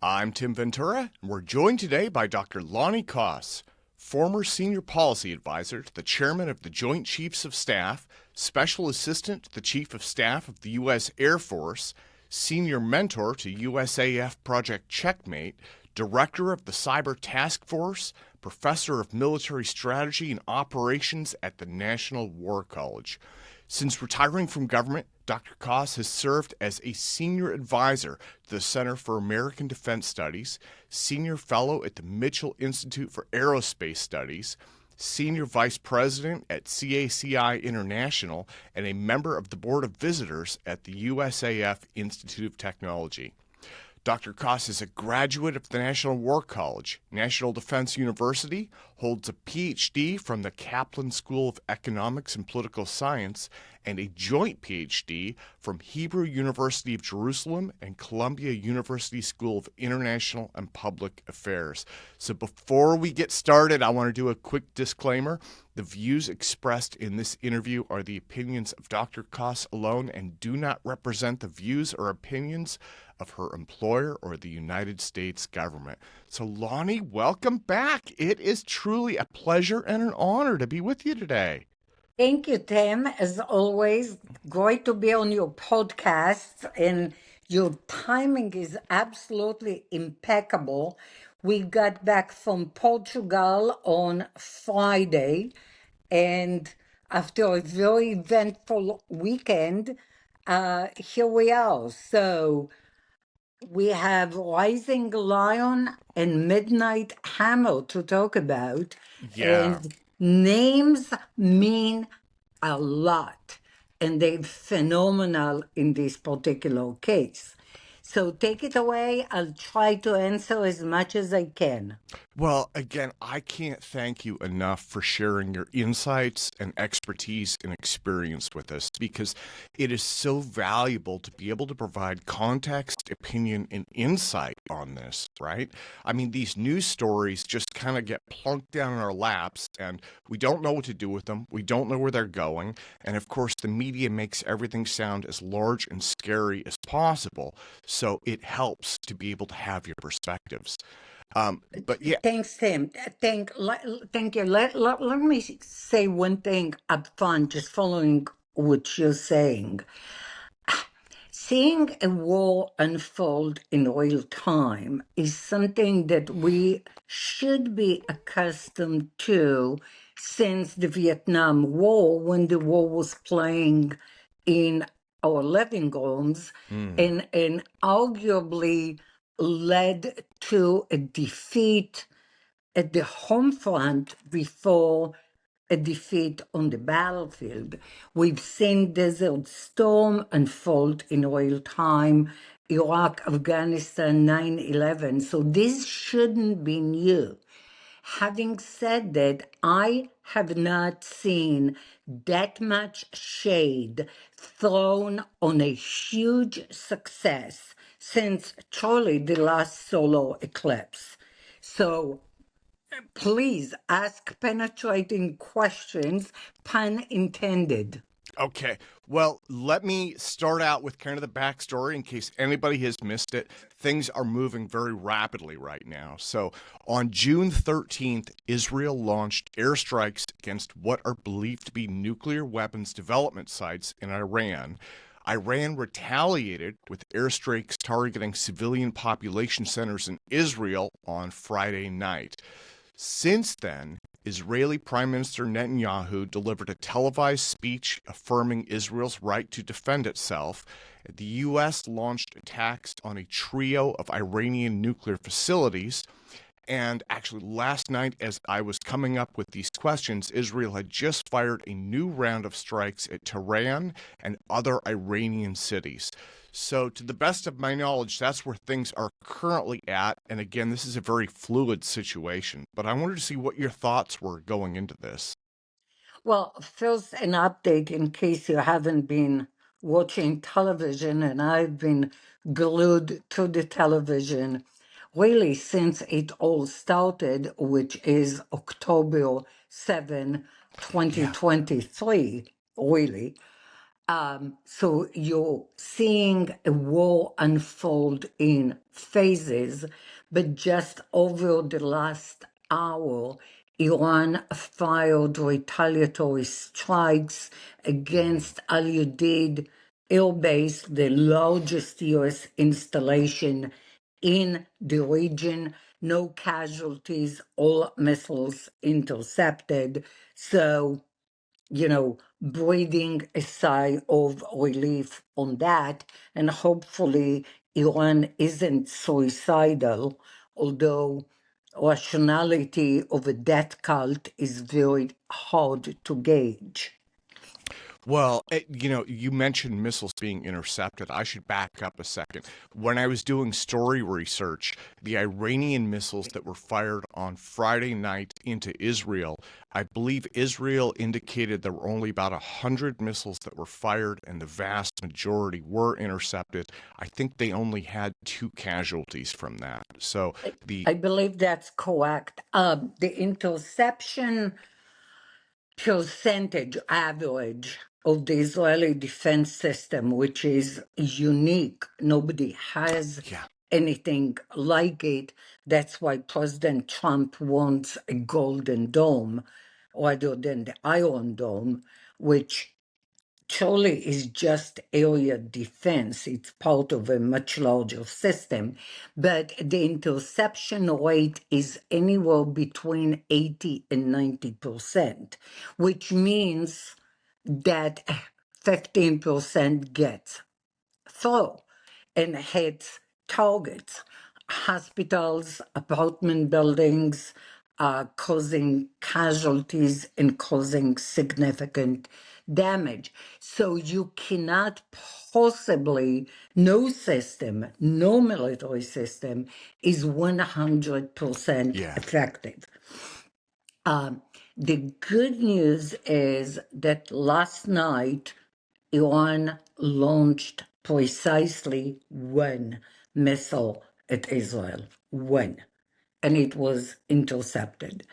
I'm Tim Ventura, and we're joined today by Dr. Lani Kass, former Senior Policy Advisor to the Chairman of the Joint Chiefs of Staff, Special Assistant to the Chief of Staff of the U.S. Air Force, Senior Mentor to USAF Project Checkmate, Director of the Cyber Task Force, Professor of Military Strategy and Operations at the National War College. Since retiring from government, Dr. Kass has served as a senior advisor to the Center for American Defense Studies, senior fellow at the Mitchell Institute for Aerospace Studies, senior vice president at CACI International, and a member of the Board of Visitors at the USAF Institute of Technology. Dr. Kass is a graduate of the National War College, National Defense University, holds a PhD from the Kaplan School of Economics and Political Science, and a joint PhD from Hebrew University of Jerusalem and Columbia University School of International and Public Affairs. So before we get started, I want to do a quick disclaimer. The views expressed in this interview are the opinions of Dr. Kass alone and do not represent the views or opinions of her employer or the United States government. So Lani, welcome back. It is truly a pleasure and an honor to be with you today. Thank you, Tim. As always, great to be on your podcast, and your timing is absolutely impeccable. We got back from Portugal on Friday, and after a very eventful weekend, here we are. So we have Rising Lion and Midnight Hammer to talk about. Yeah. And names mean a lot, and they're phenomenal in this particular case. So take it away. I'll try to answer as much as I can. Well, again, I can't thank you enough for sharing your insights and expertise and experience with us, because it is so valuable to be able to provide context, opinion, and insight on this, right? I mean, these news stories just kind of get plunked down in our laps, and we don't know what to do with them. We don't know where they're going. And of course, the media makes everything sound as large and scary as possible. So it helps to be able to have your perspectives. But yeah. Thanks, Tim. Thank you. Let me say one thing up front, just following what you're saying. Seeing a war unfold in real time is something that we should be accustomed to since the Vietnam War, when the war was playing in our living rooms and arguably led to a defeat at the home front before a defeat on the battlefield. We've seen Desert Storm unfold in real time, Iraq, Afghanistan, 9/11. So this shouldn't be new. Having said that, I have not seen that much shade thrown on a huge success since Charlie, the last solar eclipse. So please ask penetrating questions, pun intended. Okay, well, let me start out with kind of the backstory in case anybody has missed it. Things are moving very rapidly right now. So on June 13th, Israel launched airstrikes against what are believed to be nuclear weapons development sites in Iran. Iran retaliated with airstrikes targeting civilian population centers in Israel on Friday night. Since then, Israeli Prime Minister Netanyahu delivered a televised speech affirming Israel's right to defend itself. The U.S. launched attacks on a trio of Iranian nuclear facilities. And actually, last night, as I was coming up with these questions, Israel had just fired a new round of strikes at Tehran and other Iranian cities. So to the best of my knowledge, that's where things are currently at. And again, this is a very fluid situation. But I wanted to see what your thoughts were going into this. Well, first, an update in case you haven't been watching television, and I've been glued to the television really since it all started, which is October 7, 2023, really. So you're seeing a war unfold in phases, but just over the last hour, Iran fired retaliatory strikes against Al Udeid Air Base, the largest U.S. installation in the region. No casualties, all missiles intercepted. So, breathing a sigh of relief on that. And hopefully, Iran isn't suicidal, although rationality of a death cult is very hard to gauge. Well, you mentioned missiles being intercepted. I should back up a second. When I was doing story research, the Iranian missiles that were fired on Friday night into Israel, I believe Israel indicated there were only about 100 missiles that were fired, and the vast majority were intercepted. I think they only had 2 casualties from that. So I believe that's correct. The interception percentage average of the Israeli defense system, which is unique. Nobody has yeah. anything like it. That's why President Trump wants a golden dome rather than the Iron Dome, which truly is just area defense. It's part of a much larger system. But the interception rate is anywhere between 80 and 90%, which means that 15% gets through and hits targets, hospitals, apartment buildings, causing casualties and causing significant damage. So you cannot possibly, no system, no military system is 100% Yeah. effective. The good news is that last night, Iran launched precisely one missile at Israel, one, and it was intercepted.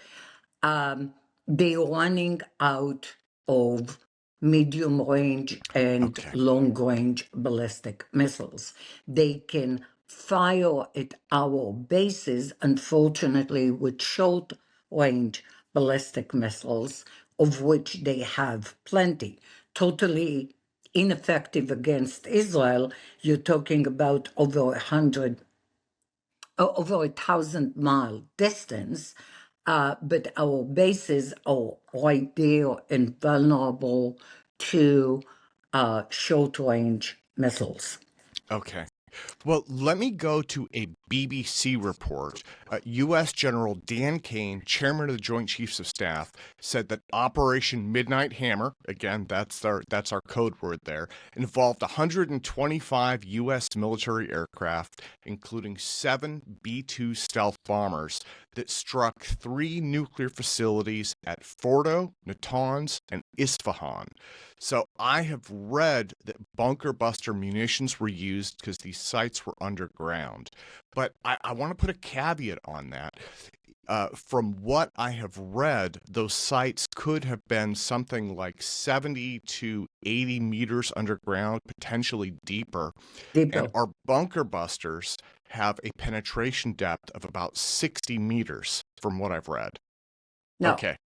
They're running out of medium range and Okay. long range ballistic missiles. They can fire at our bases, unfortunately, with short range ballistic missiles, of which they have plenty. Totally ineffective against Israel. You're talking about over 1,000-mile distance, but our bases are right there and vulnerable to short-range missiles. Okay. Well, let me go to a BBC report. U.S. General Dan Caine, chairman of the Joint Chiefs of Staff, said that Operation Midnight Hammer, again, that's our code word there, involved 125 U.S. military aircraft, including 7 B-2 stealth bombers that struck 3 nuclear facilities at Fordo, Natanz, and Isfahan. So I have read that bunker buster munitions were used because these sites were underground. But I want to put a caveat on that. From what I have read, those sites could have been something like 70 to 80 meters underground, potentially deeper. And Deeper. our bunker busters have a penetration depth of about 60 meters, from what I've read. No, Okay.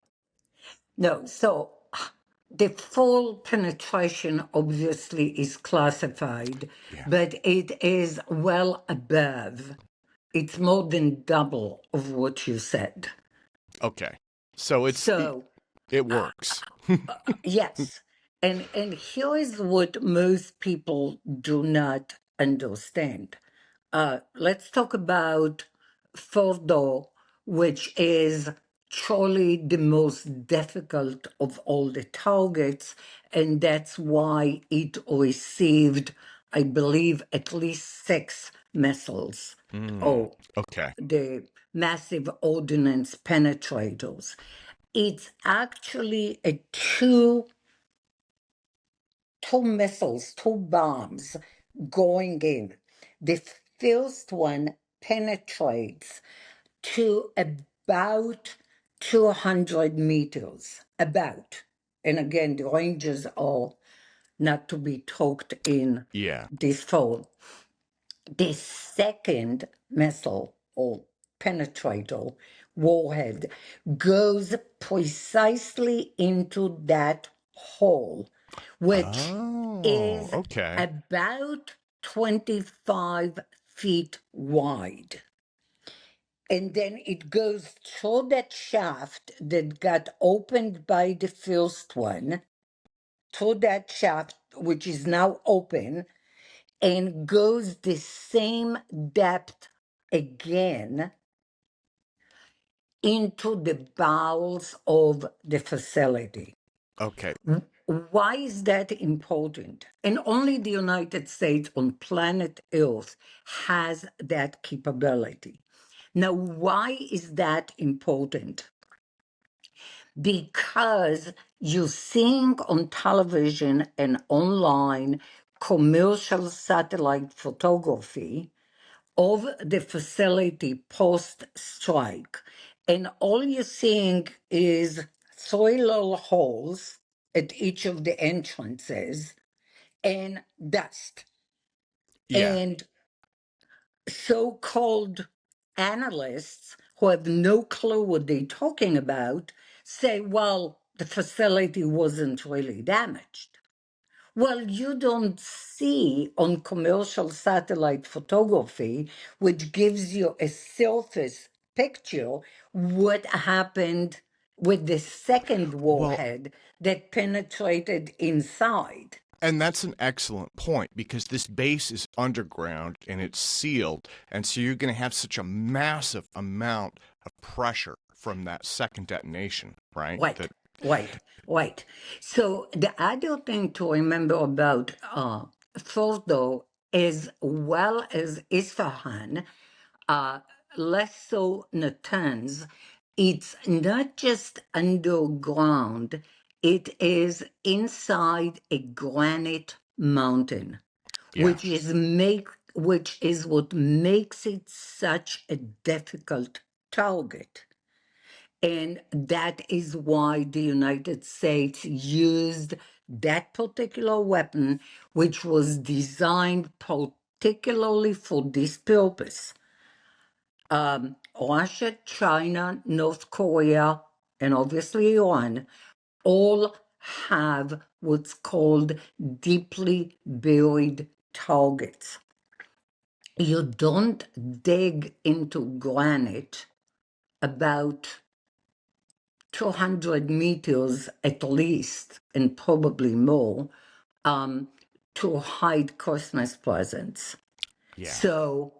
no. So the full penetration obviously is classified, Yeah. but it is well above. It's more than double of what you said. Okay. So So it works. yes. And here is what most people do not understand. Let's talk about Fordo, which is truly the most difficult of all the targets, and that's why it received, I believe, at least 6 missiles. Oh, Okay. the massive ordnance penetrators. It's actually a two missiles, 2 bombs going in. The first one penetrates to about 200 meters, about. And again, the ranges are not to be talked in Yeah. this fall. The second missile or penetrator warhead goes precisely into that hole, which Oh, is okay. about 25 feet wide. And then it goes through that shaft that got opened by the first one, through that shaft, which is now open, and goes the same depth again into the bowels of the facility. Okay. Why is that important? And only the United States on planet Earth has that capability. Now, why is that important? Because you're seeing on television and online commercial satellite photography of the facility post-strike, and all you're seeing is three little holes at each of the entrances and dust. Yeah. And so-called analysts who have no clue what they're talking about say, well, the facility wasn't really damaged. Well, you don't see on commercial satellite photography, which gives you a surface picture, what happened with the second Well, warhead that penetrated inside. and that's an excellent point because this base is underground and it's sealed. And so you're going to have such a massive amount of pressure from that second detonation, right? Wait, wait. So the other thing to remember about Fordo, as well as Isfahan, uh, less so Natanz, it's not just underground, it is inside a granite mountain, Yeah. which is what makes it such a difficult target. And that is why the United States used that particular weapon, which was designed particularly for this purpose. Russia, China, North Korea, and obviously Iran all have what's called deeply buried targets. You don't dig into granite about 200 meters at least, and probably more, to hide Christmas presents. Yeah. So,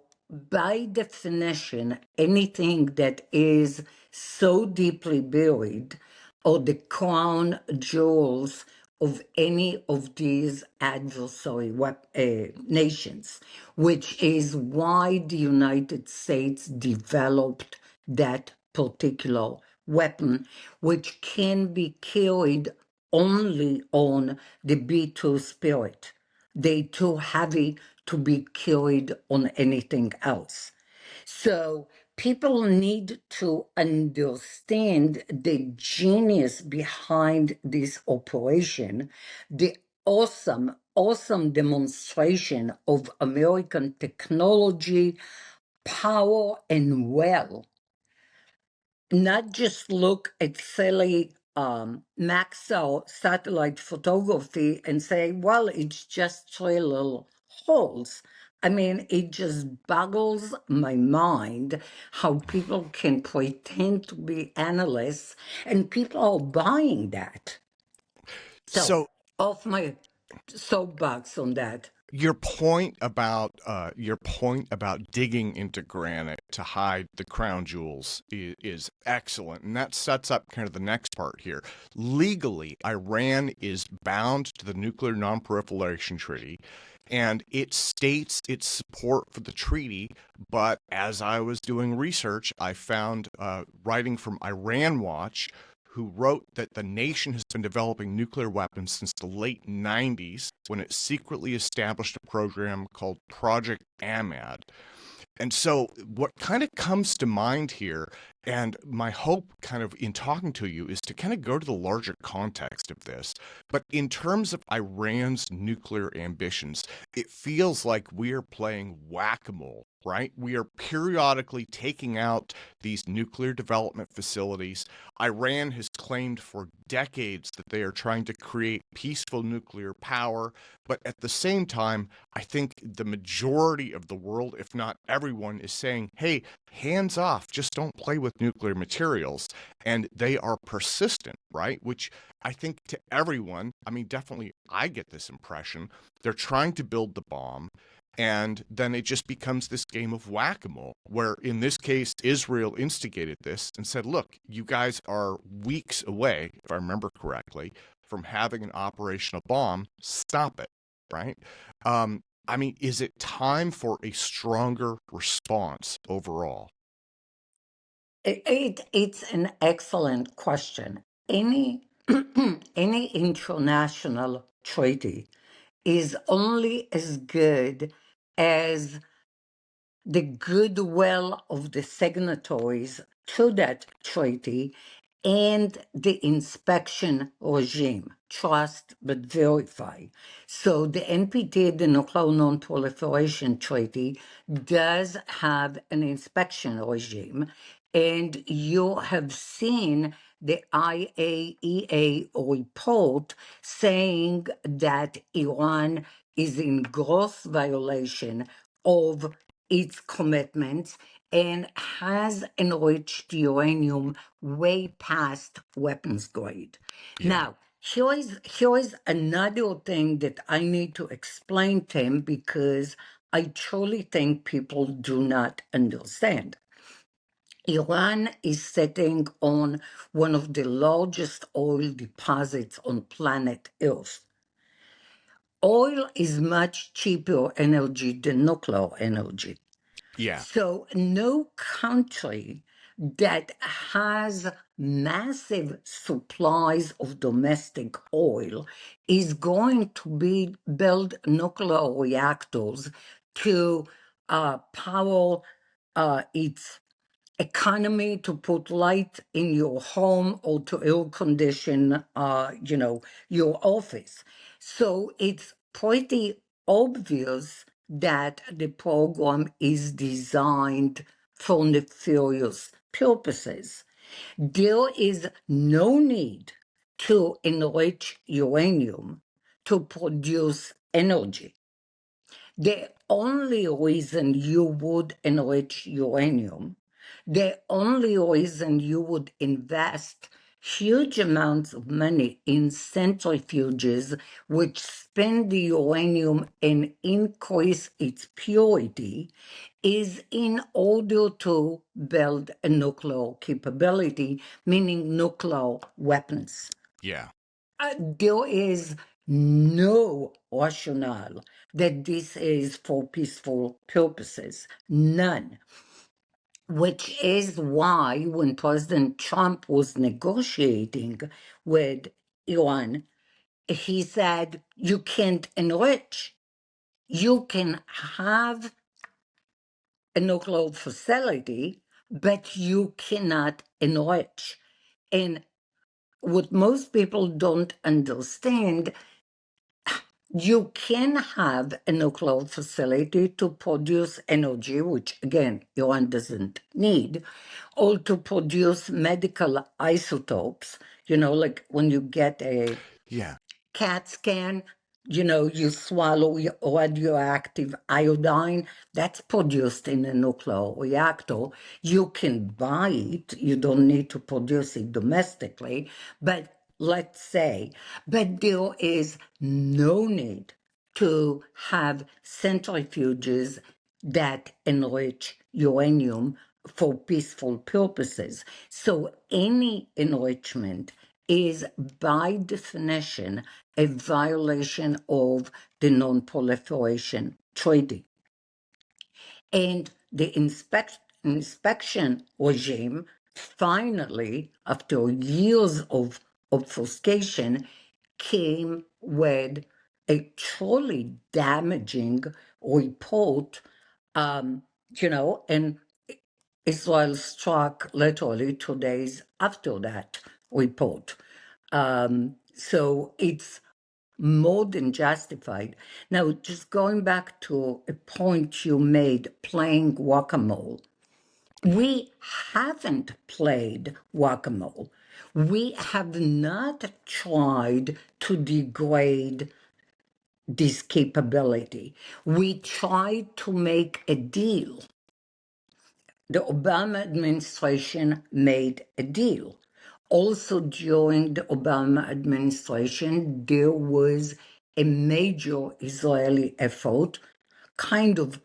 by definition, anything that is so deeply buried or the crown jewels of any of these adversary nations, which is why the United States developed that particular weapon, which can be carried only on the B-2 Spirit. They're too heavy to be carried on anything else. So people need to understand the genius behind this operation, the awesome demonstration of American technology, power, and will. Not just look at silly Maxell satellite photography and say, well, it's just three little holes. I mean, it just boggles my mind how people can pretend to be analysts and people are buying that. So, So off my soapbox on that. your point about digging into granite to hide the crown jewels is excellent, and that sets up kind of the next part here. Legally, Iran is bound to the Nuclear Non-proliferation Treaty, and it states its support for the treaty. But as I was doing research, I found writing from Iran Watch, who wrote that the nation has been developing nuclear weapons since the late 90s when it secretly established a program called Project Ahmad. And so, what kind of comes to mind here And my hope, kind of in talking to you, is to kind of go to the larger context of this. But in terms of Iran's nuclear ambitions, it feels like we are playing whack a mole, right? We are periodically taking out these nuclear development facilities. Iran has claimed for decades that they are trying to create peaceful nuclear power. But at the same time, I think the majority of the world, if not everyone, is saying, hey, hands off, just don't play with nuclear materials. And they are persistent, right? Which I think to everyone, I mean, definitely I get this impression. They're trying to build the bomb. And then it just becomes this game of whack a mole, where in this case, Israel instigated this and said, look, you guys are weeks away, if I remember correctly, from having an operational bomb. Stop it, right? I mean, is it time for a stronger response overall? It's an excellent question. Any any international treaty is only as good as the goodwill of the signatories to that treaty and the inspection regime. Trust but verify. So the NPT, the Nuclear Non-proliferation Treaty, does have an inspection regime, and you have seen the IAEA report saying that Iran is in gross violation of its commitments and has enriched uranium way past weapons grade. Yeah. Now, here is another thing that I need to explain, Tim, because I truly think people do not understand. Iran is sitting on one of the largest oil deposits on planet Earth. Oil is much cheaper energy than nuclear energy. Yeah. So no country that has massive supplies of domestic oil is going to build nuclear reactors to power its economy, to put light in your home, or to air condition, your office. So it's pretty obvious that the program is designed for nefarious purposes. There is no need to enrich uranium to produce energy. The only reason you would enrich uranium, the only reason you would invest huge amounts of money in centrifuges which spin the uranium and increase its purity is in order to build a nuclear capability, meaning nuclear weapons. Yeah. There is no rationale that this is for peaceful purposes. None. Which is why when President Trump was negotiating with Iran, he said, you can't enrich. You can have a nuclear facility, but you cannot enrich. And what most people don't understand, you can have a nuclear facility to produce energy, which again, Iran doesn't need, or to produce medical isotopes. Like when you get a Yeah. CAT scan, you swallow radioactive iodine that's produced in a nuclear reactor. You can buy it, you don't need to produce it domestically, but let's say, but there is no need to have centrifuges that enrich uranium for peaceful purposes. So any enrichment is by definition a violation of the Non-proliferation Treaty. And the inspection regime finally, after years of obfuscation, came with a truly damaging report, and Israel struck literally 2 days after that report. So it's more than justified. Now, just going back to a point you made, playing whack-a-mole. We haven't played whack-a-mole. We have not tried to degrade this capability. We tried to make a deal. The Obama administration made a deal. Also, during the Obama administration, there was a major Israeli effort, kind of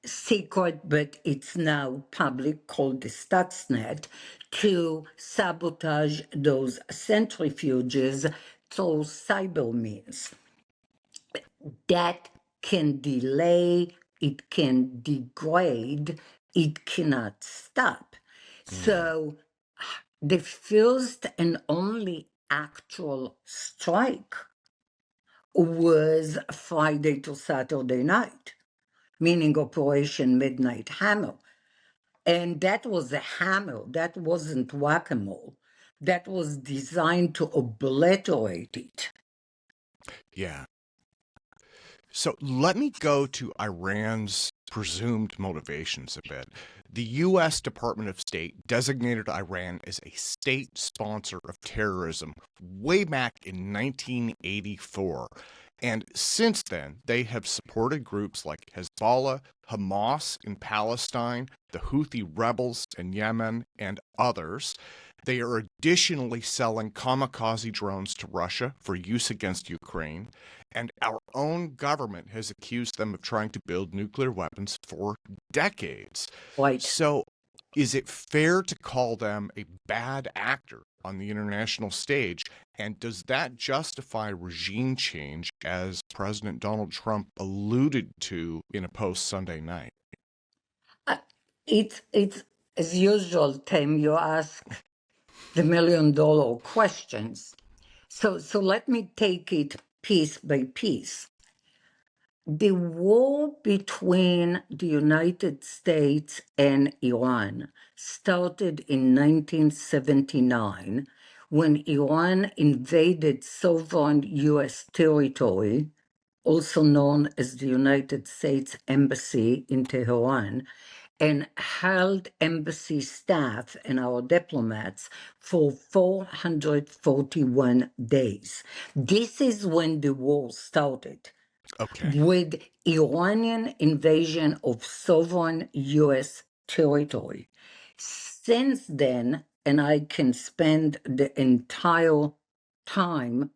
secret, but it's now public, called the Stuxnet, to sabotage those centrifuges through cyber means. That can delay, it can degrade, it cannot stop. So the first and only actual strike was Friday to Saturday night, meaning Operation Midnight Hammer. And that was a hammer, that wasn't whack-a-mole. That was designed to obliterate it. Yeah. So let me go to Iran's presumed motivations a bit. The U.S. Department of State designated Iran as a state sponsor of terrorism way back in 1984. And since then, they have supported groups like Hezbollah, Hamas in Palestine, the Houthi rebels in Yemen, and others. They are additionally selling kamikaze drones to Russia for use against Ukraine. And our own government has accused them of trying to build nuclear weapons for decades. Right. So is it fair to call them a bad actor on the international stage? And does that justify regime change, as President Donald Trump alluded to in a post Sunday night? It's as usual, Tim, you ask the million-dollar questions. So let me take it piece by piece. The war between the United States and Iran started in 1979 when Iran invaded sovereign U.S. territory, also known as the United States Embassy in Tehran, and held embassy staff and our diplomats for 441 days. This is when the war started. Okay. With Iranian invasion of sovereign U.S. territory. Since then, and I can spend the entire time,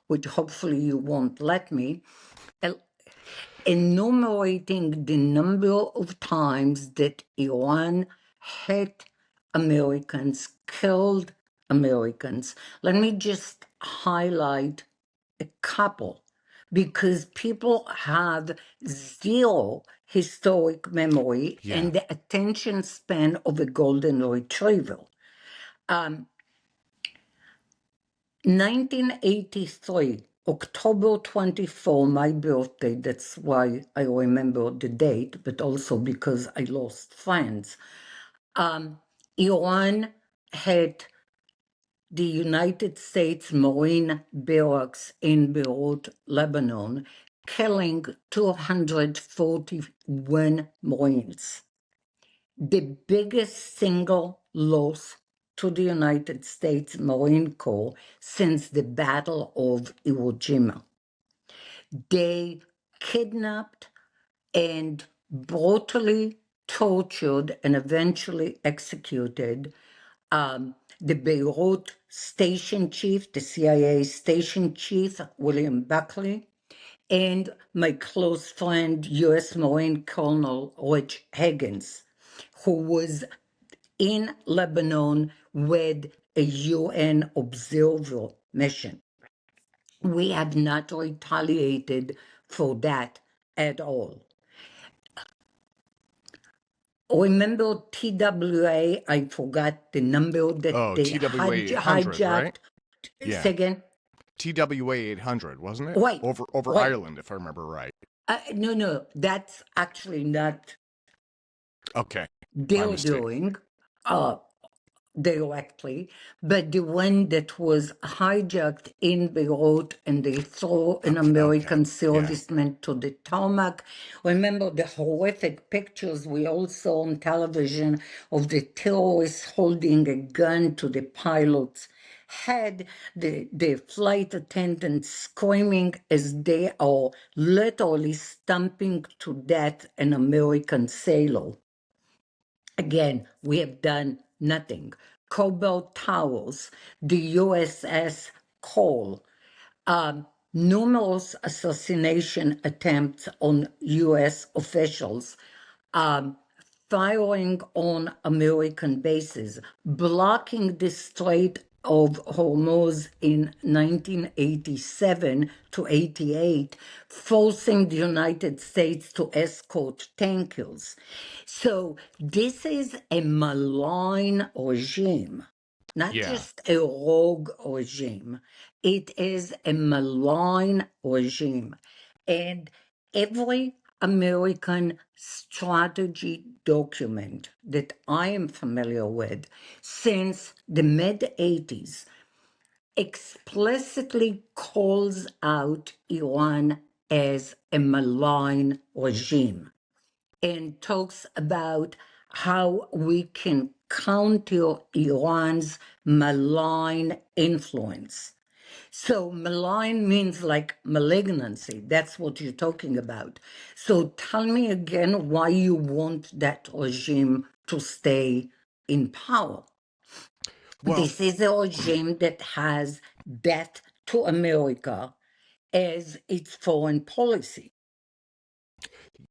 which hopefully you won't let me, enumerating the number of times that Iran hit Americans, killed Americans. Let me just highlight a couple, because people have zero historic memory and the attention span of a golden retriever. 1983, October 24, my birthday, that's why I remember the date, but also because I lost friends. Iran had the United States Marine barracks in Beirut, Lebanon, killing 241 Marines. The biggest single loss to the United States Marine Corps since the Battle of Iwo Jima. They kidnapped and brutally tortured and eventually executed the Beirut station chief, the CIA station chief, William Buckley, and my close friend, U.S. Marine Colonel Rich Higgins, who was in Lebanon with a UN observer mission. We have not retaliated for that at all. Remember TWA? I forgot the number that they TWA 800, hijacked. right? Yeah. Say again? TWA 800, wasn't it? Right. Over right. Ireland, if I remember right. No, that's actually not. Okay. they're mistake. doing uh, directly, but the one that was hijacked in Beirut and they threw an Okay. American Yeah. serviceman to the tarmac. Remember the horrific pictures we all saw on television of the terrorists holding a gun to the pilot's head, the flight attendants screaming as they are literally stamping to death an American sailor. Again, we have done nothing. Cobalt Towers, the USS Cole, numerous assassination attempts on US officials, um, firing on American bases, blocking the Strait of Hormuz in 1987 to 88, forcing the United States to escort tankers. So this is a malign regime, not Yeah. just a rogue regime. It is a malign regime. And every American strategy document that I am familiar with since the mid 80s explicitly calls out Iran as a malign regime and talks about how we can counter Iran's malign influence. So malign means like malignancy. That's what you're talking about. So tell me again why you want that regime to stay in power. Well, This is a regime that has death to America as its foreign policy.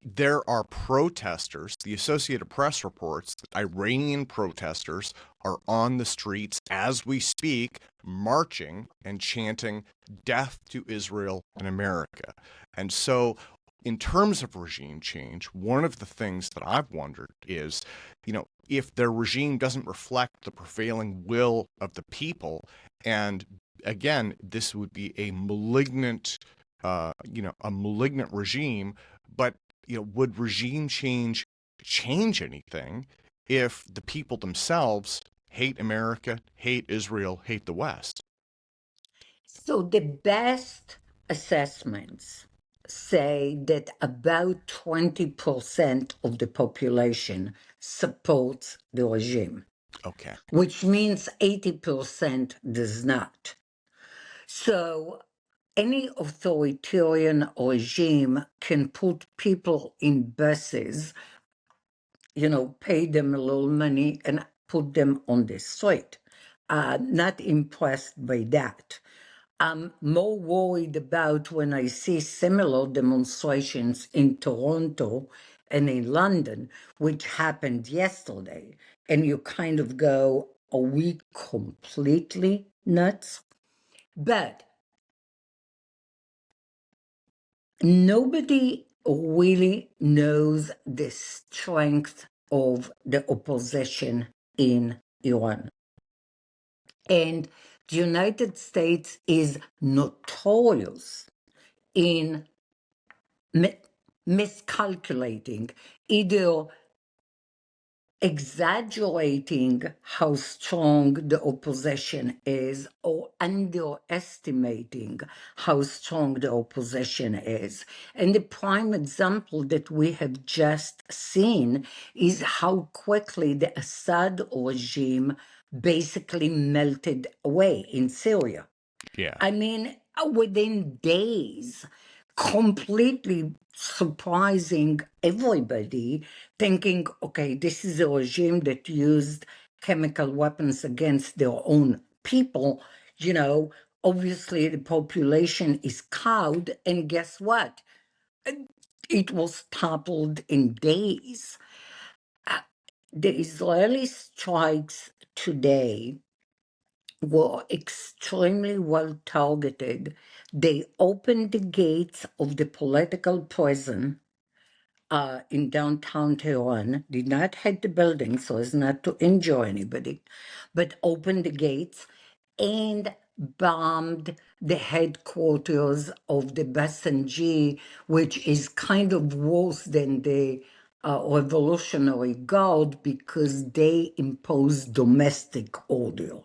there are protesters. The Associated Press reports that Iranian protesters are on the streets as we speak, marching and chanting death to Israel and America. And so, in terms of regime change, one of the things that I've wondered is, if their regime doesn't reflect the prevailing will of the people, and again, this would be a malignant, a malignant regime, but would regime change anything if the people themselves hate America, hate Israel, hate the West? So the best assessments say that about 20% of the population supports the regime, Okay. which means 80% does not. So any authoritarian regime can put people in buses, pay them a little money and put them on the street. Not impressed by that. I'm more worried about when I see similar demonstrations in Toronto and in London, which happened yesterday. And you kind of go, are we completely nuts? But nobody really knows the strength of the opposition in Iran. And the United States is notorious in miscalculating, either exaggerating how strong the opposition is or underestimating how strong the opposition is. And the prime example that we have just seen is how quickly the Assad regime basically melted away in Syria. Yeah. I mean, within days, completely surprising everybody, thinking, okay, this is a regime that used chemical weapons against their own people. Obviously the population is cowed, and guess what? It was toppled in days. The Israeli strikes today were extremely well targeted. They opened the gates of the political prison in downtown Tehran, did not hit the building so as not to injure anybody, but opened the gates and bombed the headquarters of the Basenji, which is kind of worse than the Revolutionary Guard because they impose domestic order.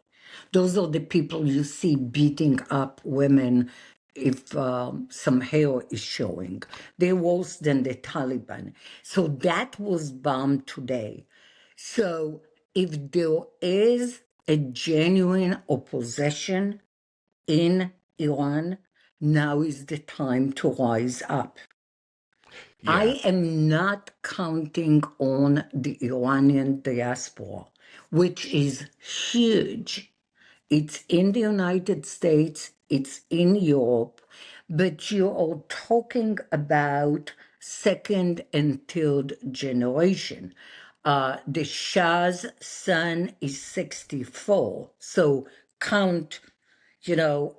Those are the people you see beating up women if some hair is showing. They're worse than the Taliban. So that was bombed today. So if there is a genuine opposition in Iran, now is the time to rise up. Yeah. I am not counting on the Iranian diaspora, which is huge. It's in the United States, it's in Europe, but you are talking about second and third generation. The Shah's son is 64, so count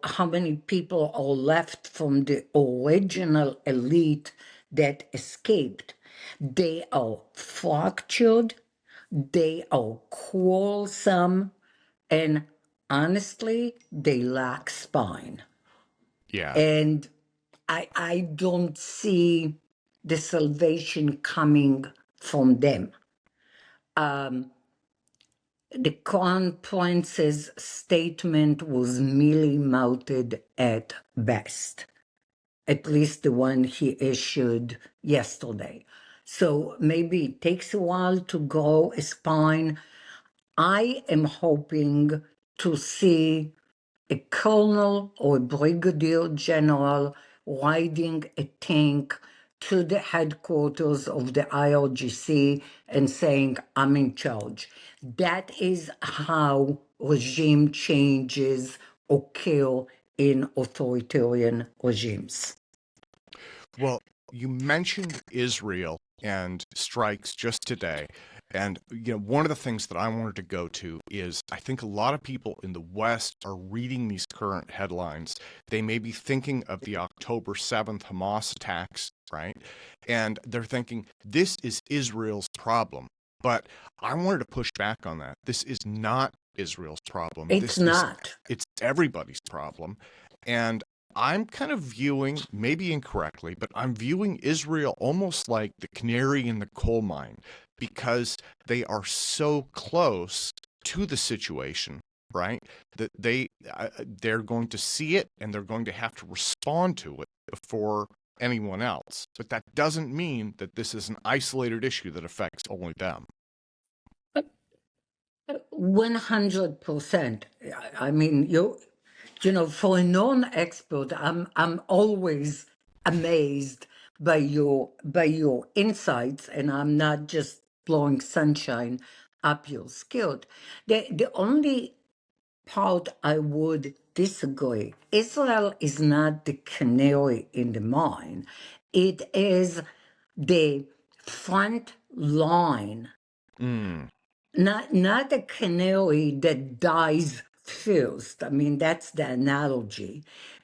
how many people are left from the original elite that escaped. They are fractured, they are quarrelsome, and honestly, they lack spine. Yeah. And I don't see the salvation coming from them. The Crown Prince's statement was mealy mouthed at best, at least the one he issued yesterday. So maybe it takes a while to grow a spine. I am hoping to see a colonel or a brigadier general riding a tank to the headquarters of the IRGC and saying, I'm in charge. That is how regime changes occur in authoritarian regimes. Well, you mentioned Israel and strikes just today. And one of the things that I wanted to go to is I think a lot of people in the West are reading these current headlines. They may be thinking of the October 7th Hamas attacks, right? And they're thinking this is Israel's problem. But I wanted to push back on that. This is not Israel's problem. It's not. It's everybody's problem. And I'm kind of viewing, maybe incorrectly, but I'm viewing Israel almost like the canary in the coal mine because they are so close to the situation, right? That they're going to see it and they're going to have to respond to it before anyone else. But that doesn't mean that this is an isolated issue that affects only them. 100%. I mean, for a non-expert, I'm always amazed by your insights, and I'm not just blowing sunshine up your skirt. The only part I would disagree, Israel is not the canary in the mine. It is the front line. Not a canary that dies first. I mean, that's the analogy,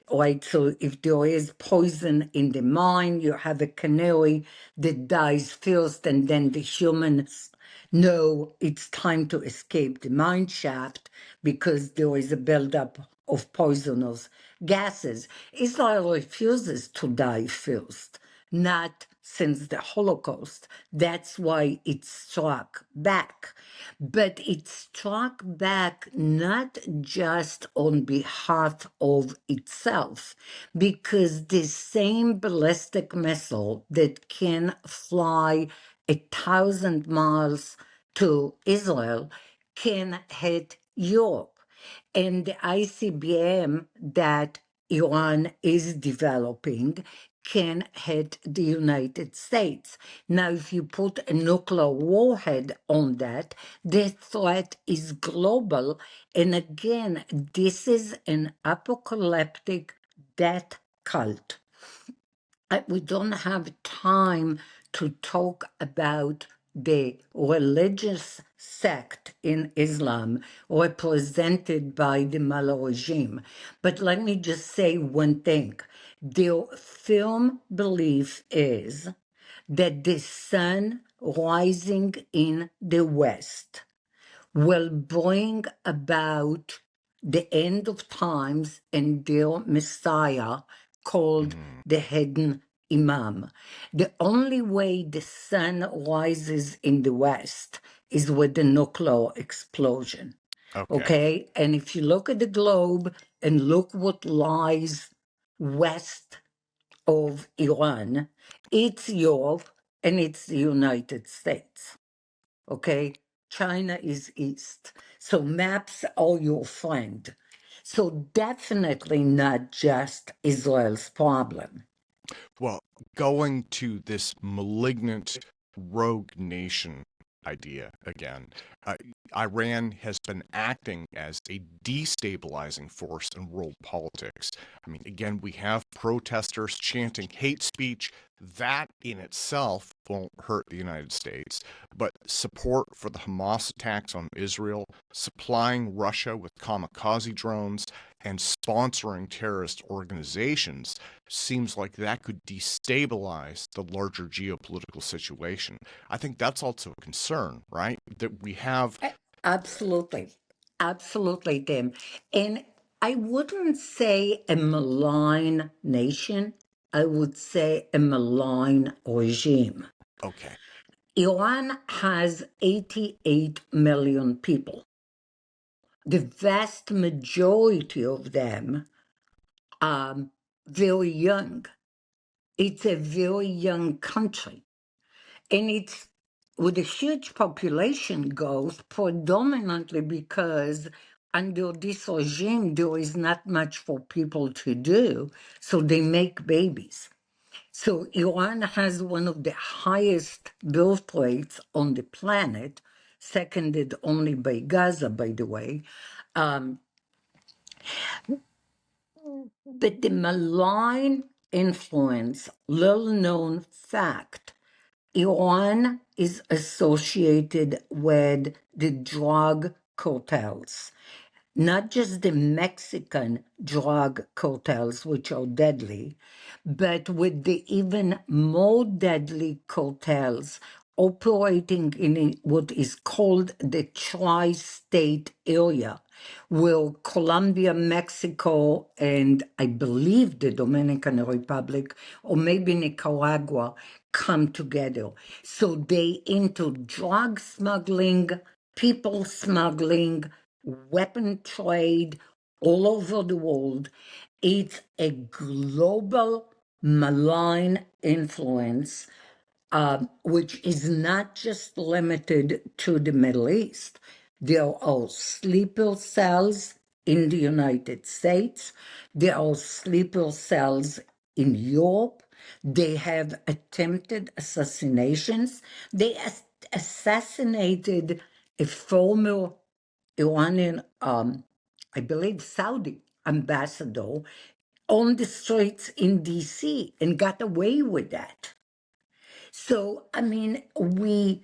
right? So if there is poison in the mine, you have a canary that dies first, and then the humans know it's time to escape the mine shaft because there is a buildup of poisonous gases. Israel refuses to die first, not since the Holocaust. That's why it struck back. But it struck back not just on behalf of itself, because the same ballistic missile that can fly 1,000 miles to Israel can hit Europe. And the ICBM that Iran is developing can hit the United States. Now, if you put a nuclear warhead on that, the threat is global. And again, this is an apocalyptic death cult. We don't have time to talk about the religious sect in Islam represented by the Mullah regime. But let me just say one thing. Their firm belief is that the sun rising in the west will bring about the end of times and their Messiah called the hidden imam. The only way the sun rises in the west is with the nuclear explosion. Okay. Okay? And if you look at the globe and look what lies west of Iran, it's Europe and it's the United States. Okay? China is east. So maps are your friend. So definitely not just Israel's problem. Well, going to this malignant rogue nation idea again, uh, Iran has been acting as a destabilizing force in world politics. I mean, again, we have protesters chanting hate speech. That in itself won't hurt the United States, but support for the Hamas attacks on Israel, supplying Russia with kamikaze drones, and sponsoring terrorist organizations seems like that could destabilize the larger geopolitical situation. I think that's also a concern, right? That we have. Absolutely. Absolutely, Tim. And I wouldn't say a malign nation, I would say a malign regime. Okay. Iran has 88 million people. The vast majority of them are very young. It's a very young country. And it's with a huge population growth, predominantly because under this regime, there is not much for people to do, so they make babies. So Iran has one of the highest birth rates on the planet, seconded only by Gaza, by the way. Um, but the malign influence, little known fact, Iran is associated with the drug cartels, not just the Mexican drug cartels, which are deadly, but with the even more deadly cartels operating in what is called the tri-state area, where Colombia, Mexico, and I believe the Dominican Republic, or maybe Nicaragua, come together. So they into drug smuggling, people smuggling, weapon trade all over the world. It's a global malign influence, which is not just limited to the Middle East. There are sleeper cells in the United States. There are sleeper cells in Europe. They have attempted assassinations. They assassinated a former Iranian, I believe, Saudi ambassador on the streets in DC and got away with that. So, I mean, we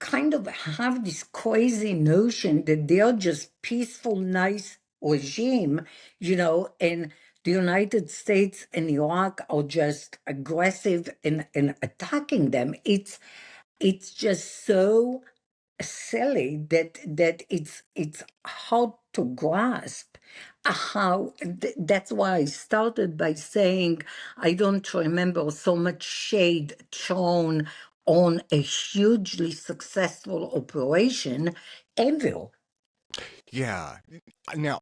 kind of have this crazy notion that they're just peaceful, nice regime, and the United States and Iraq are just aggressive in attacking them. It's just so silly that it's hard to grasp how that's why I started by saying I don't remember so much shade thrown on a hugely successful operation ever. Yeah. Now,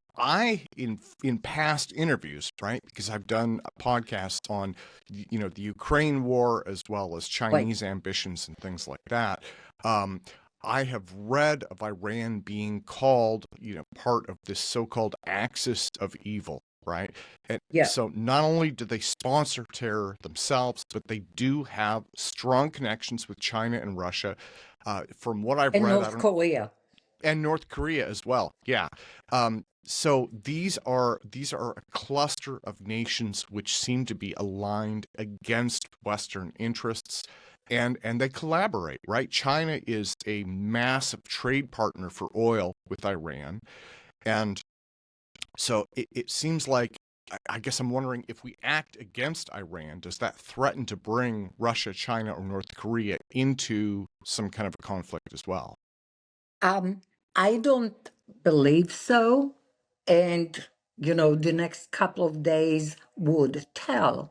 in past interviews, right? Because I've done a podcast on the Ukraine war as well as Right. Chinese ambitions and things like that. Um, I have read of Iran being called, part of this so-called axis of evil, right? And Yeah. so not only do they sponsor terror themselves, but they do have strong connections with China and Russia. From what I've And read, I North don't Korea. and North Korea as well. Yeah. So these are a cluster of nations which seem to be aligned against Western interests, and they collaborate. Right. China is a massive trade partner for oil with Iran, and so it seems like. I guess I'm wondering if we act against Iran, does that threaten to bring Russia, China, or North Korea into some kind of a conflict as well? I don't believe so. And, the next couple of days would tell.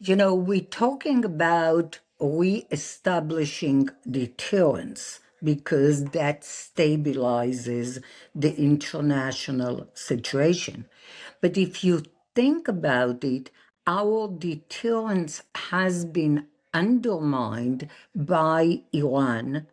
We're talking about re-establishing deterrence because that stabilizes the international situation. But if you think about it, our deterrence has been undermined by Iran,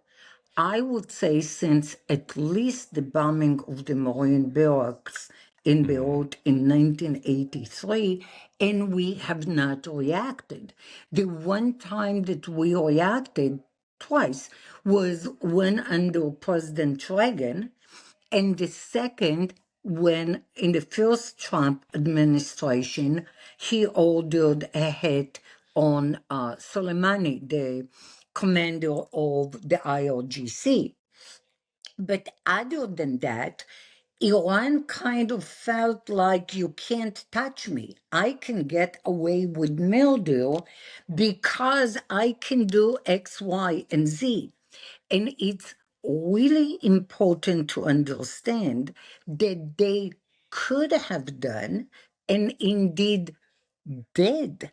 I would say, since at least the bombing of the Marine barracks in Beirut in 1983, and we have not reacted. The one time that we reacted twice was when under President Reagan, and the second when in the first Trump administration, he ordered a hit on Soleimani, the commander of the IRGC. But other than that, Iran kind of felt like you can't touch me. I can get away with murder because I can do X, Y, and Z. And it's really important to understand that they could have done, and indeed did,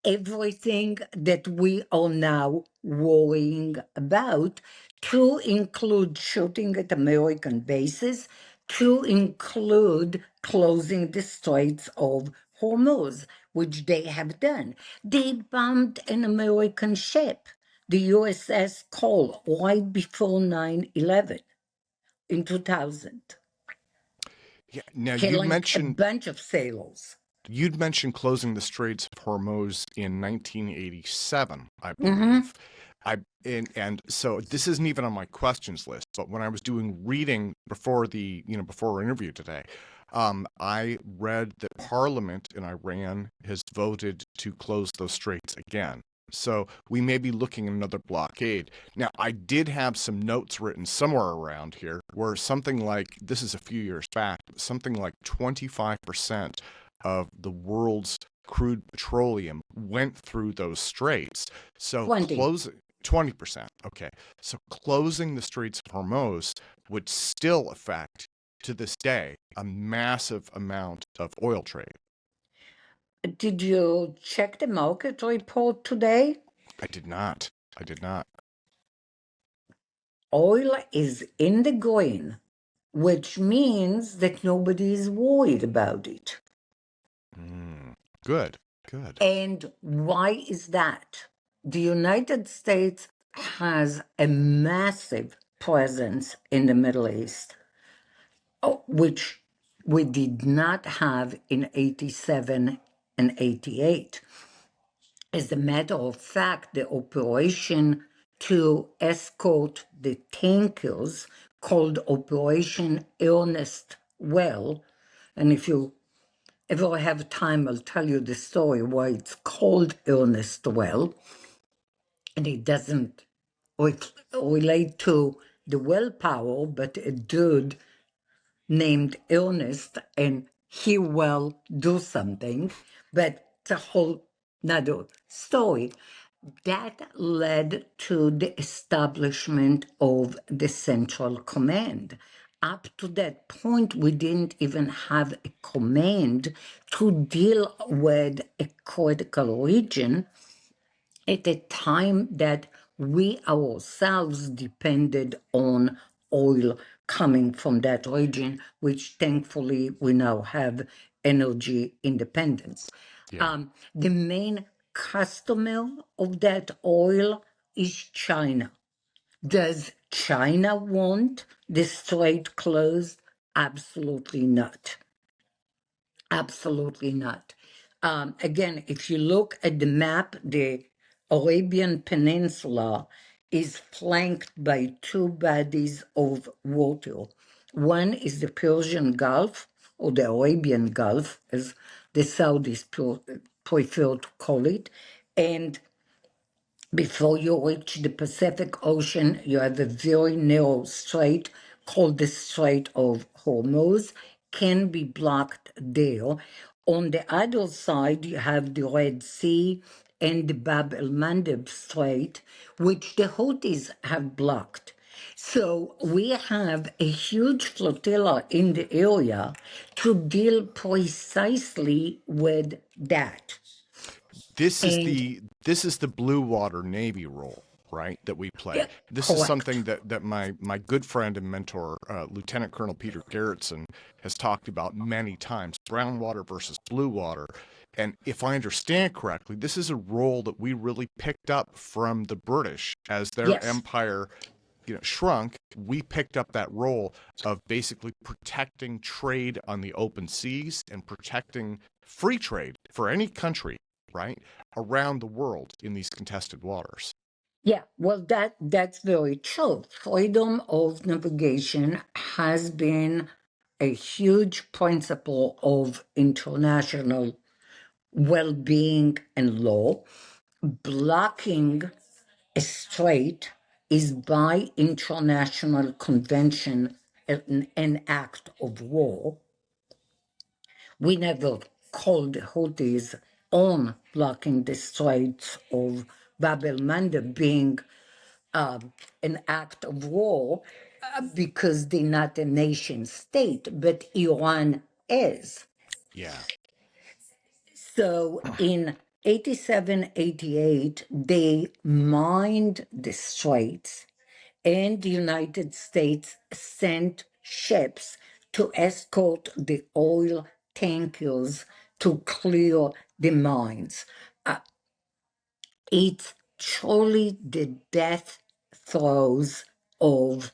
everything that we are now worrying about, to include shooting at American bases, to include closing the Straits of Hormuz, which they have done. They bombed an American ship, the USS Cole, right before 9/11 in 2000, Yeah. Now killing a bunch of sailors. you'd mentioned closing the Straits of Hormuz in 1987, I Mm-hmm. believe. And so this isn't even on my questions list, but when I was doing reading before our interview today, I read that Parliament in Iran has voted to close those straits again. So we may be looking at another blockade. Now, I did have some notes written somewhere around here where something like, this is a few years back, something like 25% of the world's crude petroleum went through those straits. So 20. 20%. Okay. So closing the Straits of Hormuz would still affect, to this day, a massive amount of oil trade. Did you check the market report today? I did not. I did not. Oil is in the green, which means that nobody is worried about it. Good. Good. And why is that? The United States has a massive presence in the Middle East, which we did not have in 87 and 88. As a matter of fact, the operation to escort the tankers called Operation Earnest Well, and if you ever have time, I'll tell you the story why it's called Earnest Well, and it doesn't relate to the well power, but a dude named Ernest, and he will do something, but it's a whole another story. That led to the establishment of the Central Command. Up to that point, we didn't even have a command to deal with a critical region at a time that we ourselves depended on oil coming from that region, which thankfully we now have energy independence. Yeah. The main customer of that oil is China. Does China want the strait closed? Absolutely not. Absolutely not. Again, if you look at the map, the Arabian Peninsula is flanked by two bodies of water. One is the Persian Gulf, or the Arabian Gulf, as the Saudis prefer to call it, and before you reach the Pacific Ocean, you have a very narrow strait called the Strait of Hormuz, can be blocked there. On the other side, you have the Red Sea and the Bab el-Mandeb Strait, which the Houthis have blocked. So we have a huge flotilla in the area to deal precisely with that. This is And the blue water Navy role, right? That we play. yeah, This is correct. something that my good friend and mentor, Lieutenant Colonel Peter Garretson, has talked about many times: brown water versus blue water. And if I understand correctly, this is a role that we really picked up from the British as their Yes. empire, shrunk. We picked up that role of basically protecting trade on the open seas and protecting free trade for any country, right, around the world in these contested waters. Yeah, well, that's very true. Freedom of navigation has been a huge principle of international well-being and law. Blocking a strait is by international convention an act of war. We never called the Houthis on blocking the Straits of Bab el Mandeb being an act of war because they're not a nation state, but Iran is. Yeah. So in 87, 88, they mined the straits, and the United States sent ships to escort the oil tankers to clear the mines. It's truly the death throes of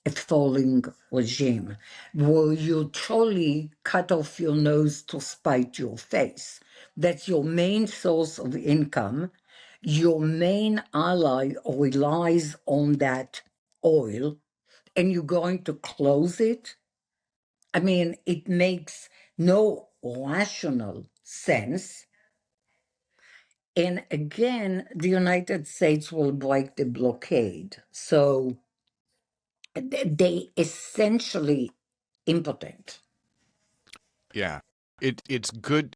a falling regime, where you truly cut off your nose to spite your face. That's your main source of income. Your main ally relies on that oil, and you're going to close it. I mean, it makes no rational sense. And again, the United States will break the blockade. So they essentially impotent. Yeah. It's good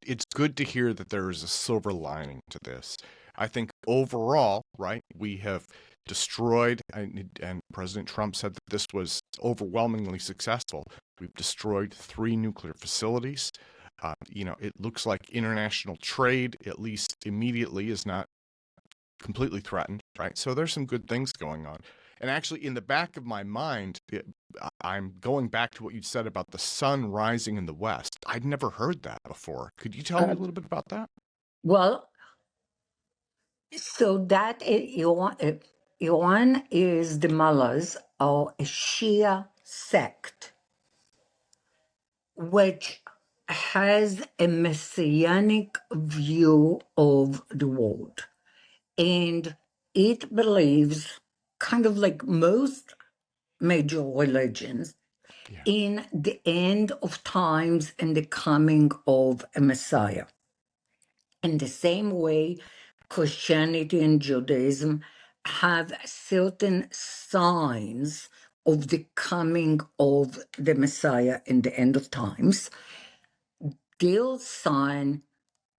to hear that there is a silver lining to this. I think overall, right, we have destroyed, and President Trump said that this was overwhelmingly successful. We've destroyed 3 nuclear facilities. It looks like international trade, at least immediately, is not completely threatened, right? So there's some good things going on. And actually, in the back of my mind, I'm going back to what you said about the sun rising in the west. I'd never heard that before. Could you tell me Uh, a little bit about that? well, so that Iran is the mullahs are a Shia sect which has a messianic view of the world. And it believes, kind of like most major religions, Yeah. in the end of times and the coming of a Messiah. In the same way, Christianity and Judaism have certain signs of the coming of the Messiah in the end of times. They'll sign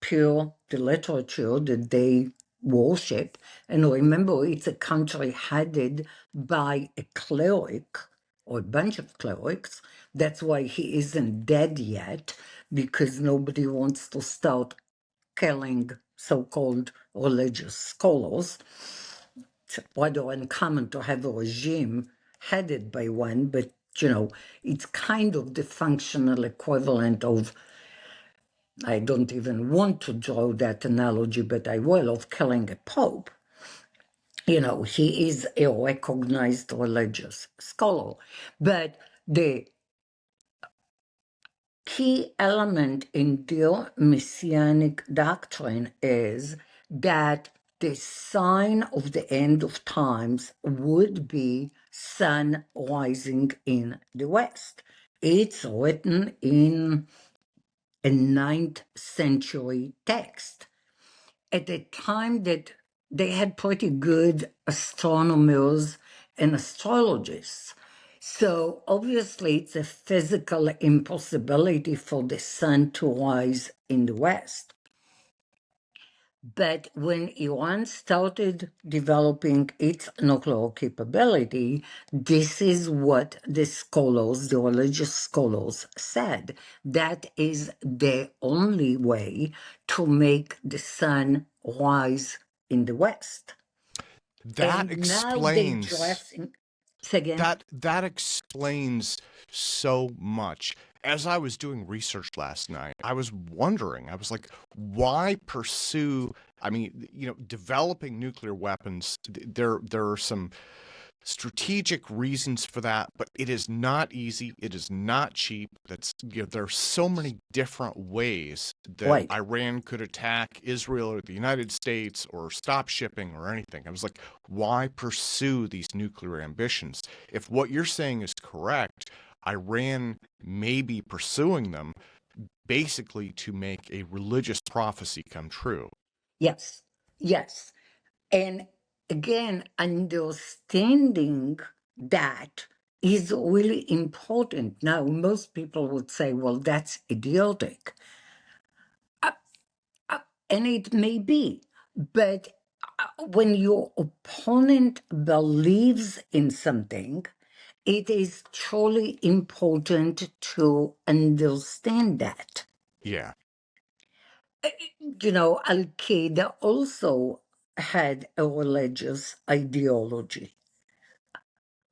pure the literature that they worship. And remember, it's a country headed by a cleric or a bunch of clerics. That's why he isn't dead yet, because nobody wants to start killing so-called religious scholars. It's rather uncommon to have a regime headed by one, but it's kind of the functional equivalent of, I don't even want to draw that analogy, but I will, of killing a pope. He is a recognized religious scholar. But the key element in their messianic doctrine is that the sign of the end of times would be sun rising in the west. It's written in a 9th century text at a time that they had pretty good astronomers and astrologists. So obviously, it's a physical impossibility for the sun to rise in the west. But when Iran started developing its nuclear capability, this is what the scholars, the religious scholars, said. That is the only way to make the sun rise in the West. That And now they explains dress in. Say again? that explains so much. As I was doing research last night, I was wondering, I was like, why pursue, I mean, developing nuclear weapons, there are some strategic reasons for that, but it is not easy. It is not cheap. There are so many different ways that Right. Iran could attack Israel or the United States or stop shipping or anything. I was like, why pursue these nuclear ambitions? If what you're saying is correct, Iran may be pursuing them basically to make a religious prophecy come true. Yes. Yes. And again, understanding that is really important. Now, most people would say, well, that's idiotic. And it may be. But when your opponent believes in something, it is truly important to understand that. Yeah. Al Qaeda also had a religious ideology.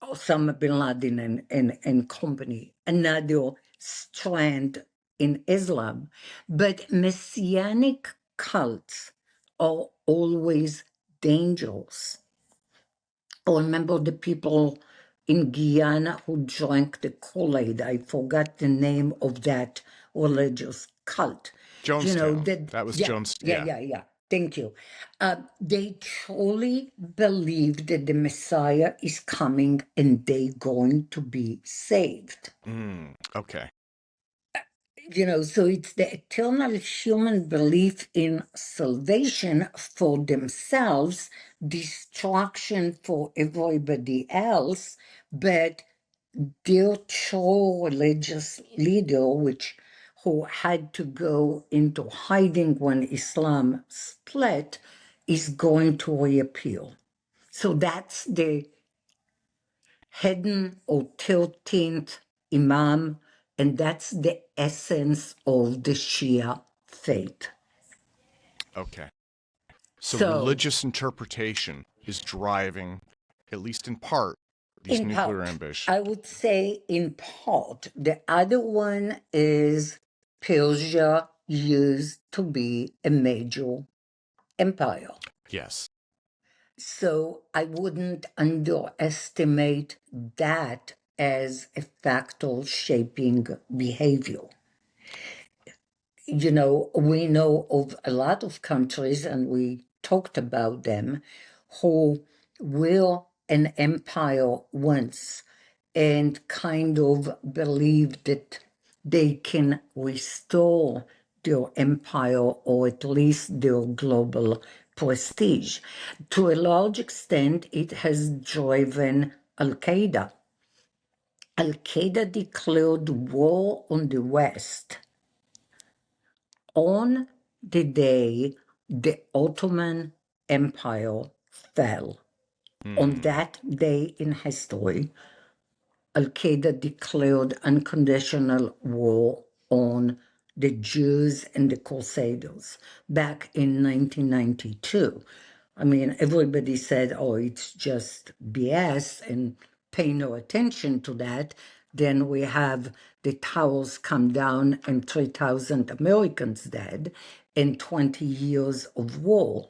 Osama bin Laden and company, another strand in Islam. But messianic cults are always dangerous. I remember the people in Guyana who drank the Kool-Aid. I forgot the name of that religious cult. Jonestown. That, That was yeah, Jones. yeah, Yeah. yeah, yeah. Thank you. They truly believe that the Messiah is coming and they're going to be saved. Okay. So it's the eternal human belief in salvation for themselves, destruction for everybody else, but their true religious leader, who had to go into hiding when Islam split, is going to reappear. So that's the hidden or 13th Imam, and that's the essence of the Shia faith. Okay. So So, religious interpretation is driving, at least in part, these in nuclear part, ambitions. I would say in part, the other one is Persia used to be a major empire. Yes. So I wouldn't underestimate that as a factor shaping behavior. We know of a lot of countries, and we talked about them, who were an empire once and kind of believe that they can restore their empire or at least their global prestige. To a large extent, it has driven Al Qaeda. Al Qaeda declared war on the West on the day the Ottoman Empire fell. On that day in history, Al Qaeda declared unconditional war on the Jews and the Crusaders back in 1992. I mean, everybody said, oh, it's just BS, and pay no attention to that. Then we have the towers come down and 3,000 Americans dead and 20 years of war.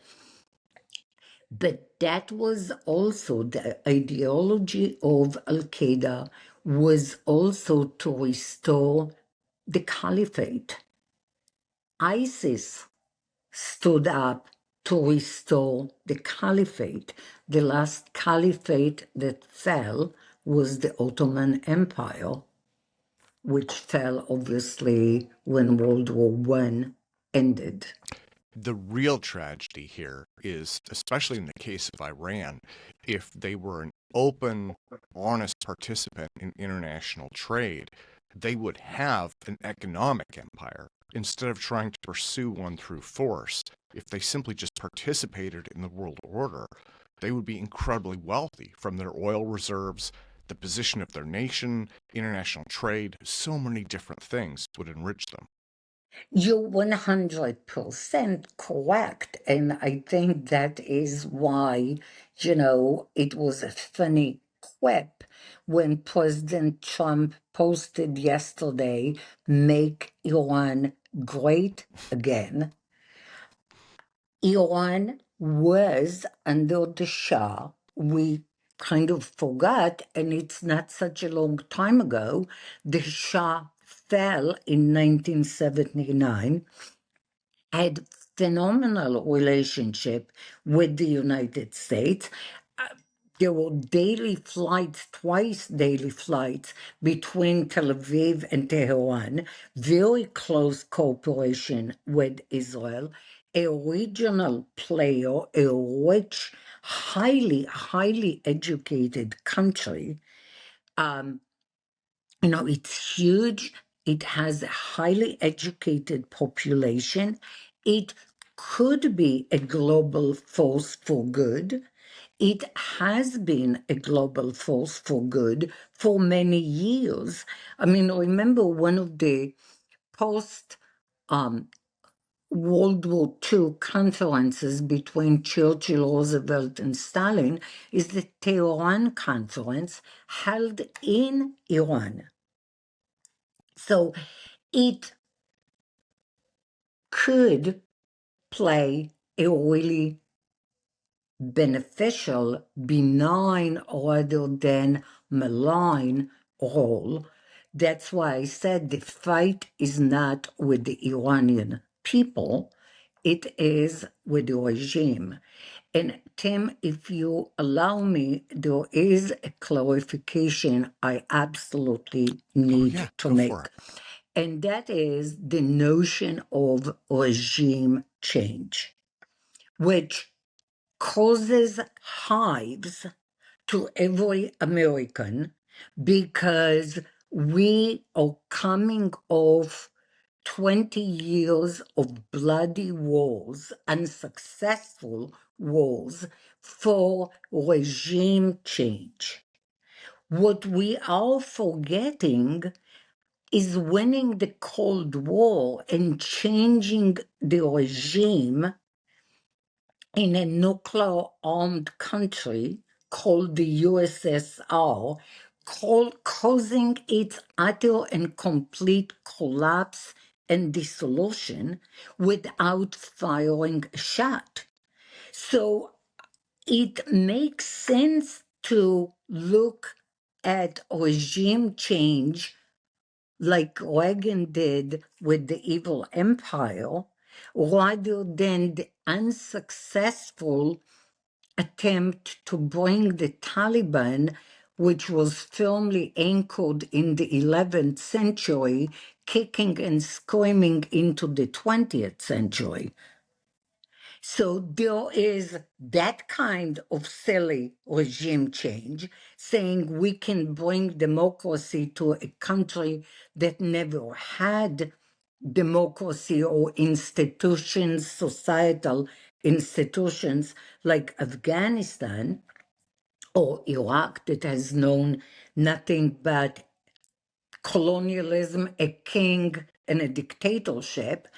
But that was also the ideology of Al Qaeda, was also to restore the caliphate. ISIS stood up to restore the caliphate. The last caliphate that fell was the Ottoman Empire, which fell obviously when World War One ended. The real tragedy here is, especially in the case of Iran, if they were an open, honest participant in international trade, they would have an economic empire. instead of trying to pursue one through force. If they simply just participated in the world order, they would be incredibly wealthy from their oil reserves, the position of their nation, international trade. So many different things would enrich them. You're 100% correct. And I think that is why, it was a funny quip when President Trump posted yesterday, "Make Iran great again." Iran was under the Shah. We kind of forgot, and it's not such a long time ago. The Shah fell in 1979, had phenomenal relationship with the United States. There were daily flights, twice daily flights between Tel Aviv and Tehran, very close cooperation with Israel, a regional player, a rich, highly educated country. It's huge. It has a highly educated population. It could be a global force for good. It has been a global force for good for many years. I mean, remember one of the post World War II conferences between Churchill, Roosevelt, and Stalin is the Tehran Conference held in Iran. So it could play a really beneficial, benign, rather than malign role. That's why I said the fight is not with the Iranian people, it is with the regime. And Tim, if you allow me, there is a clarification I absolutely need to Go make. for it. And that is the notion of regime change, which causes hives to every American because we are coming off 20 years of bloody wars, unsuccessful wars for regime change. What we are forgetting is winning the Cold War and changing the regime in a nuclear-armed country called the USSR, causing its utter and complete collapse and dissolution without firing a shot. So it makes sense to look at regime change like Reagan did with the evil empire, rather than the unsuccessful attempt to bring the Taliban, which was firmly anchored in the 11th century, kicking and screaming into the 20th century. So there is that kind of silly regime change, saying we can bring democracy to a country that never had democracy or institutions, societal institutions like Afghanistan or Iraq, that has known nothing but colonialism, a king, and a dictatorship,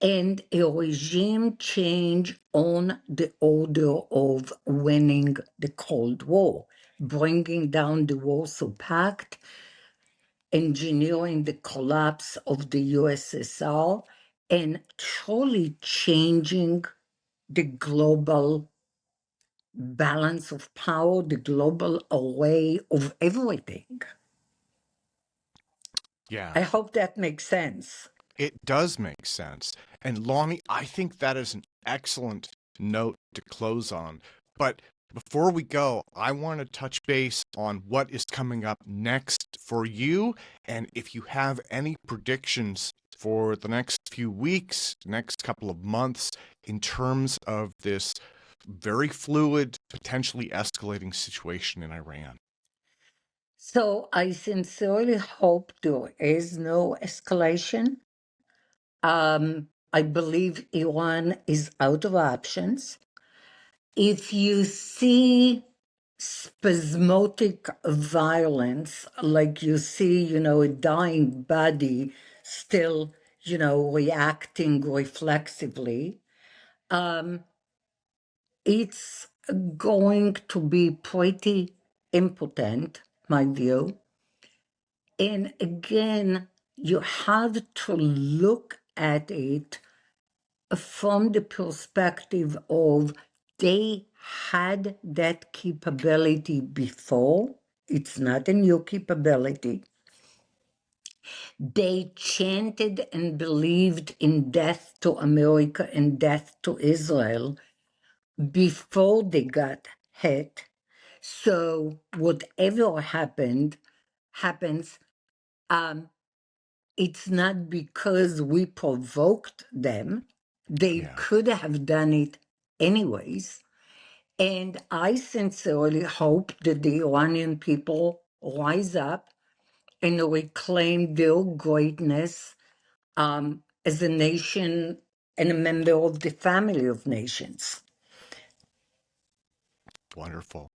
and a regime change on the order of winning the Cold War, bringing down the Warsaw Pact, engineering the collapse of the USSR, and truly changing the global balance of power, the global array of everything. Yeah. I hope that makes sense. It does make sense. And Lonnie, I think that is an excellent note to close on. But before we go, I want to touch base on what is coming up next for you. And if you have any predictions for the next few weeks, next couple of months, in terms of this very fluid, potentially escalating situation in Iran. So I sincerely hope there is no escalation. I believe Iran is out of options. If you see spasmodic violence, like you see, a dying body still, reacting reflexively, it's going to be pretty impotent, my view. And again, you have to look at it from the perspective of they had that capability before. It's not a new capability. They chanted and believed in death to America and death to Israel before they got hit. So whatever happens, it's not because we provoked them. They Yeah. could have done it anyways. And I sincerely hope that the Iranian people rise up and reclaim their greatness as a nation and a member of the family of nations. Wonderful.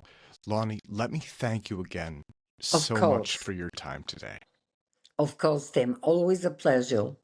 Lani, let me thank you again Of so much course. for your time today. Of course, Tim. Always a pleasure.